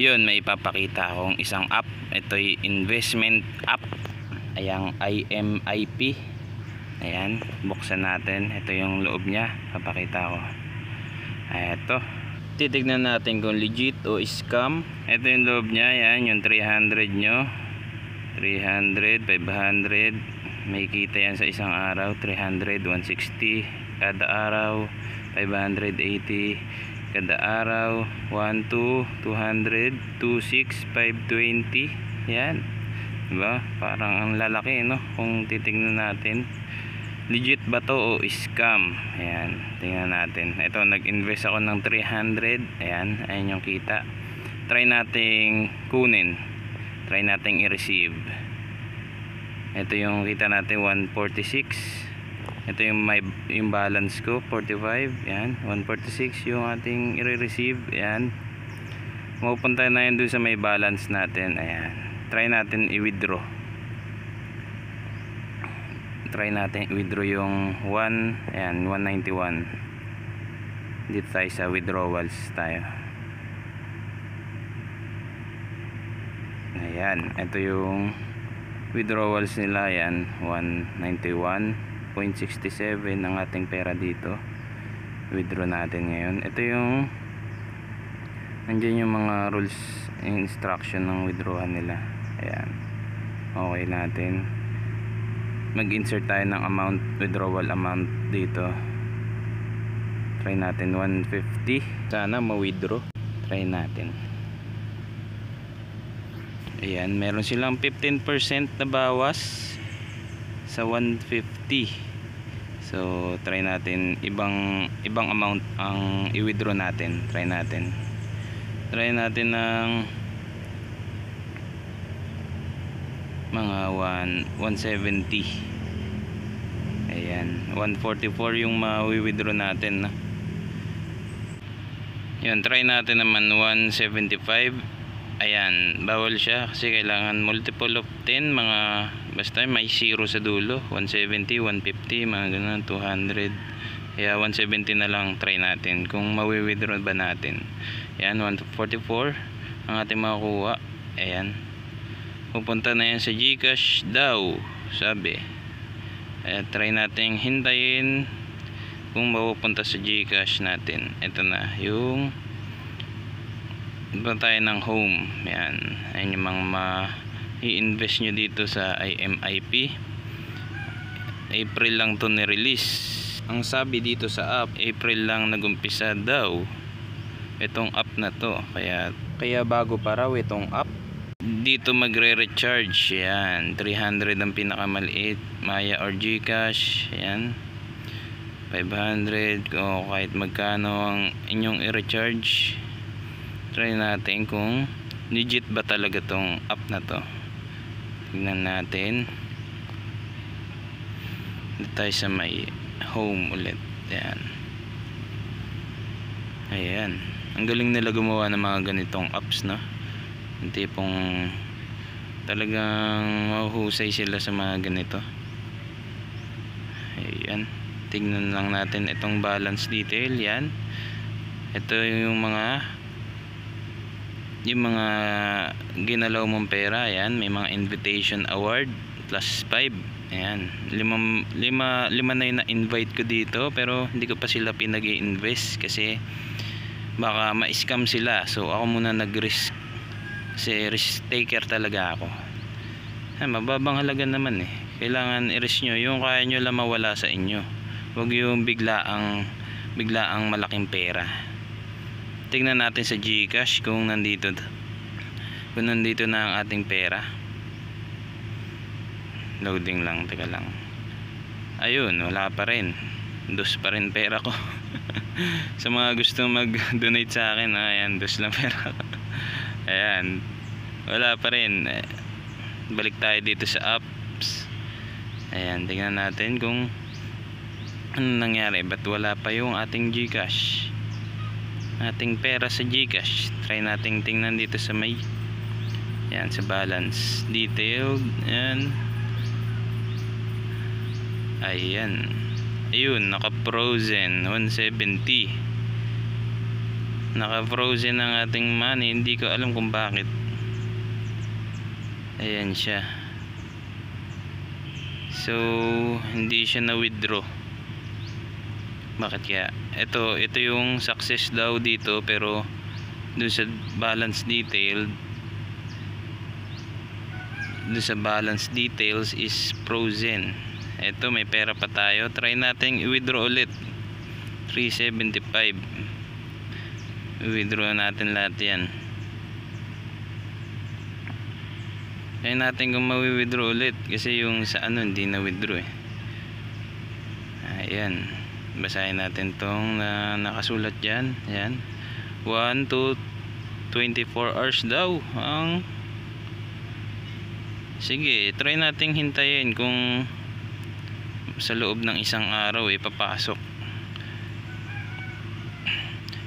Yun, may ipapakita akong isang app. Ito'y investment app. Ayang IMIP. Ayan, buksan natin. Ito yung loob niya. Papakita ko. Ito. Titignan natin kung legit o scam. Ito yung loob niya. Ayan, yung 300 nyo. 300, 500. May kita yan sa isang araw. 300, 160. Kada araw, 580. Kada araw 1, 2, 200, 26, 520. Yan, diba? Parang ang lalaki, no? Kung titignan natin, legit ba to o scam? Ayan, tingnan natin. Ito, nag-invest ako ng 300. Ayan, ayan yung kita. Try nating kunin, try nating i-receive. Ito yung kita natin, 146. Ito yung balance ko, 45. Yan, 146 yung ating i-receive. Yan, mapupunta na yan dun sa may balance natin. Ayan, try natin i-withdraw. Try natin i-withdraw yung 1. Ayan, 191. Dito tayo sa withdrawals tayo. Ayan, ito yung withdrawals nila. Ayan, 191.67 ang ating pera dito. Withdraw natin ngayon. Ito yung nandiyan yung mga rules and instruction ng withdrawal nila. Ayan, okay natin. Mag-insert tayo ng amount, withdrawal amount dito. Try natin 150. Sana ma-withdraw. Try natin. Ayan, meron silang 15% na bawas sa 150. So try natin ibang amount ang i-withdraw natin. Try natin ng mga 170. Ayan, 144 yung ma-withdraw natin, no? Yun, try natin naman 175. Ayan, bawal siya kasi kailangan multiple of 10, mga basta may 0 sa dulo. 170, 150, mga ganun, 200. Kaya 170 na lang try natin kung mawi-withdraw ba natin. Ayan, 144 ang ating makukuha. Ayan, pupunta na yan sa GCash daw, sabi. Ayan, try natin hintayin kung mapupunta sa GCash natin. Ito na yung iba tayo ng home. Yan, ayun yung mga i-invest nyo dito sa IMIP. April lang to ni-release. Ang sabi dito sa app, April lang nagumpisa daw itong app na to. Kaya bago pa raw itong app. Dito magre-recharge. Yan, 300 ang pinakamaliit, Maya or GCash. Yan, 500 o kahit magkano ang inyong i-recharge. Try natin kung legit ba talaga tong app na to. Tignan natin. Dito tayo sa may home ulit. Ayan. Ayan, ang galing nila gumawa ng mga ganitong apps, no? Yung tipong talagang mahuhusay sila sa mga ganito. Ayan, tignan lang natin itong balance detail. Yan, ito yung mga ginalaw mong pera. Ayan, may mga invitation award plus 5. Ayan, lima na yung na-invite ko dito, pero hindi ko pa sila pinag-i-invest kasi baka ma-scam sila. So ako muna nag-risk kasi risk taker talaga ako. Ayan, mababang halaga naman eh. Kailangan i-risk nyo yung kaya nyo lang mawala sa inyo. Huwag yung biglaang malaking pera. Tingnan natin sa GCash kung nandito na ang ating pera. Loading lang, teka lang. Ayun, wala pa rin. Dos pa rin pera ko. Sa mga gusto mag-donate sa akin, ayan, dos lang pera ko. Ayan, wala pa rin. Balik tayo dito sa apps. Ayan, tingnan natin kung ano nangyari. Ba't wala pa yung ating GCash, ating pera sa GCash. Try nating tingnan dito sa may, yan, sa balance detailed. Yan, ayan, ayun, naka frozen 170. Naka-frozen ang ating money. Hindi ko alam kung bakit. Ayan siya. So, hindi siya na-withdraw. Bakit kaya? Ito yung success daw dito, pero doon sa balance details is frozen. Ito, may pera pa tayo. Try natin i-withdraw ulit. 375. I-withdraw natin lahat yan. Try natin kung mawi-withdraw ulit, kasi yung sa ano hindi na-withdraw eh. Ayan. Basahin natin tong nakasulat dyan. Ayan. 1 to 24 hours daw ang... Sige, try nating hintayin kung sa loob ng isang araw papasok.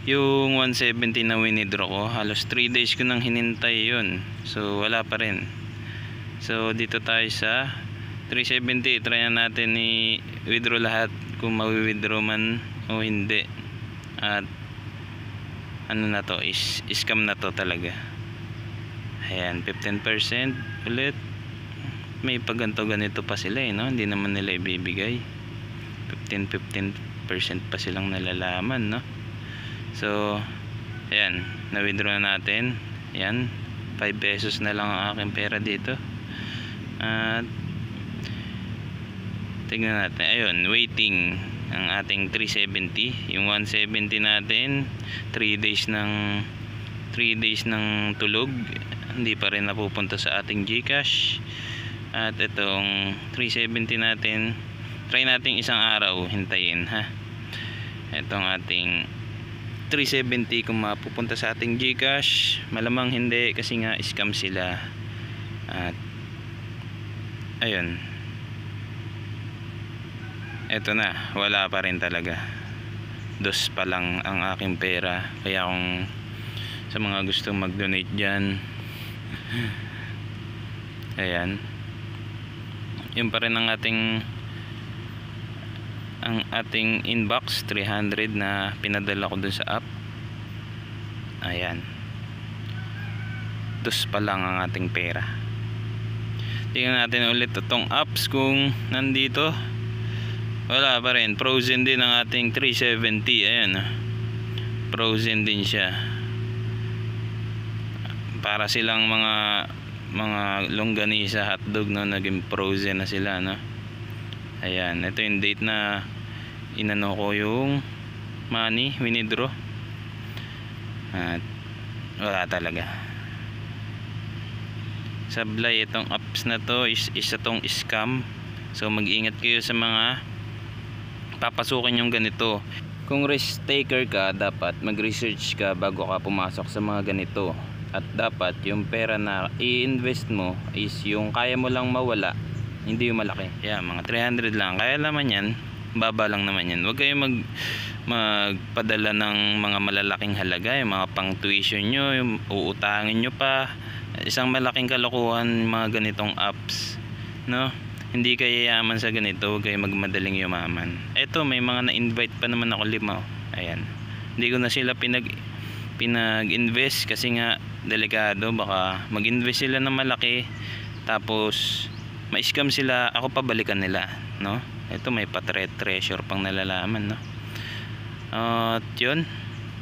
Yung 170 na winidraw ko, halos 3 days ko nang hinintay yun. So wala pa rin. So dito tayo sa 370. Try na natin i-withdraw lahat kung mawi-withdraw man o hindi. At ano na to, scam na to talaga. Ayan, 15% ulit. May ganito pa sila no? Hindi naman nila ibibigay. 15% pa silang nalalaman, no? So ayan, na-withdraw na natin. Ayan, 5 pesos na lang ang aking pera dito. At tignan natin, ayun, waiting ang ating 370. Yung 170 natin, 3 days ng tulog, hindi pa rin napupunta sa ating GCash. At itong 370 natin, try nating isang araw hintayin, ha. Itong ating 370 kung mapupunta sa ating GCash, malamang hindi, kasi nga scam sila. At ayun, eto na, wala pa rin talaga. Dos pa lang ang aking pera. Kaya kung sa mga gustong mag-donate dyan, ayan, yun pa rin ang ating inbox, 300 na pinadala ko dun sa app. Ayan, dos pa lang ang ating pera. Tingnan natin ulit itong apps kung nandito. Wala pa rin, frozen din ang ating 370. Ayan, frozen din siya. Para silang mga longganisa, hotdog, no, naging frozen na sila, no. Ayan, ito yung date na inano ko yung money winidraw. At wala talaga. Sablay, itong apps na to isa tong scam. So mag-ingat kayo sa mga papasukin yung ganito. Kung risk taker ka, dapat mag-research ka bago ka pumasok sa mga ganito. At dapat yung pera na i-invest mo is yung kaya mo lang mawala, hindi yung malaki. Yeah, mga 300 lang, kaya naman yan, baba lang naman yan. Huwag kayong magpadala ng mga malalaking halaga, yung mga pang tuition nyo, yung uutangin nyo pa. Isang malaking kalokohan mga ganitong apps, no? Hindi kayo yaman sa ganito, huwag kayo magmadaling yumaman. Eto, may mga na-invite pa naman ako 5. Ayan, hindi ko na sila pinag-invest kasi nga delikado, baka mag-invest sila ng malaki tapos ma-scam sila, ako pabalikan nila, no? Ito, may treasure pang nalalaman, no? At yun,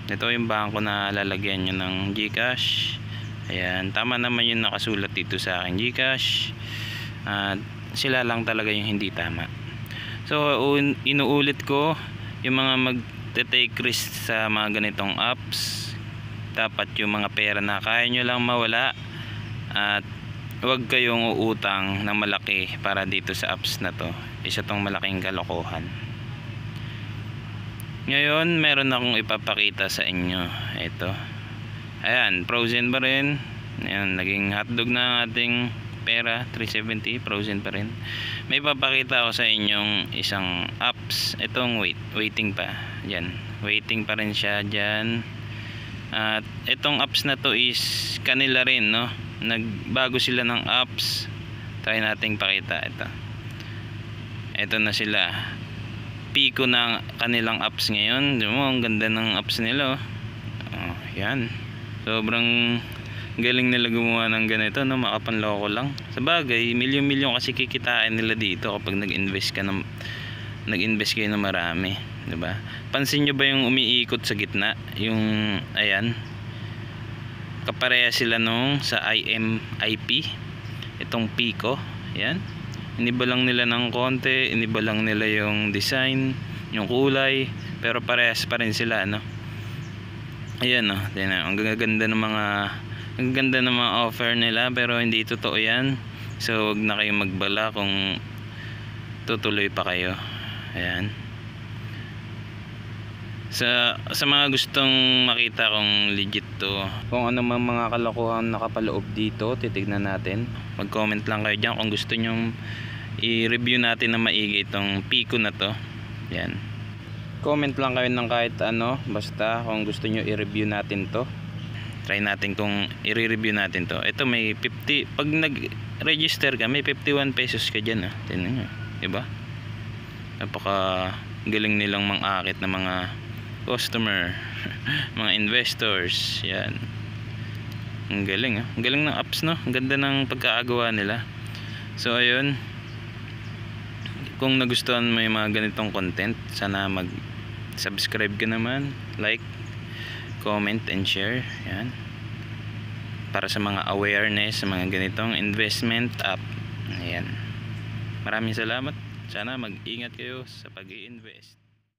ito yung bangko na lalagyan nyo ng GCash. Ayan, tama naman yung nakasulat dito sa akin GCash. At sila lang talaga yung hindi tama. So inuulit ko, yung mga mag-take risk sa mga ganitong apps, dapat yung mga pera na kaya nyo lang mawala, at huwag kayong uutang na malaki para dito sa apps na to. Isa tong malaking kalokohan. Ngayon meron akong ipapakita sa inyo. Ito, ayan, frozen pa rin. Ayan, naging hotdog na ang ating pera, 370, frozen pa rin. May papakita ako sa inyong isang apps. Itong waiting pa. Yan, waiting pa rin siya dyan. At itong apps na to is kanila rin, no? Nagbago sila ng apps. Try nating pakita. Ito na sila. Pico ng kanilang apps ngayon. Diba mo, ang ganda ng apps nila, oh. Yan. Sobrang galing nila gumawa ng ganito, no? Makapanloko lang. Sa bagay, milyon-milyon kasi kikitain nila dito kapag nag-invest kayo ng marami, 'di ba? Pansin nyo ba yung umiikot sa gitna? Yung ayan. Kapareha sila nung sa IMIP. Itong Pico, ayan. Iniba lang nila ng konti, iniba lang nila yung design, yung kulay, pero parehas pa rin sila, no? Ayan, no. Tingnan, ang gaganda ng mga offer nila, pero hindi totoo 'yan. So, wag na kayong magbala kung tutuloy pa kayo. Ayan. Sa mga gustong makita kung legit to, kung ano mang mga kalokohan nakapaloob dito, titignan natin. Mag-comment lang kayo diyan kung gusto nyong i-review natin na maigi itong Pico na to. Yan. Comment lang kayo ng kahit ano, basta kung gusto nyo i-review natin to. Try natin kung i-review natin to. Ito may 50, pag nag-register ka may 51 pesos ka dyan, ah. Tingnan nyo, diba? Napaka galing nilang mang-akit na mga customer, mga investors. Yan. Ang galing, ah. Ang galing ng apps, no? Ang ganda ng pagkaagawa nila. So ayun, kung nagustuhan mo yung mga ganitong content, sana mag-subscribe ka naman, like, comment and share. Yan. Para sa mga awareness sa mga ganitong investment app. Ayan. Maraming salamat. Sana mag-ingat kayo sa pag-i-invest.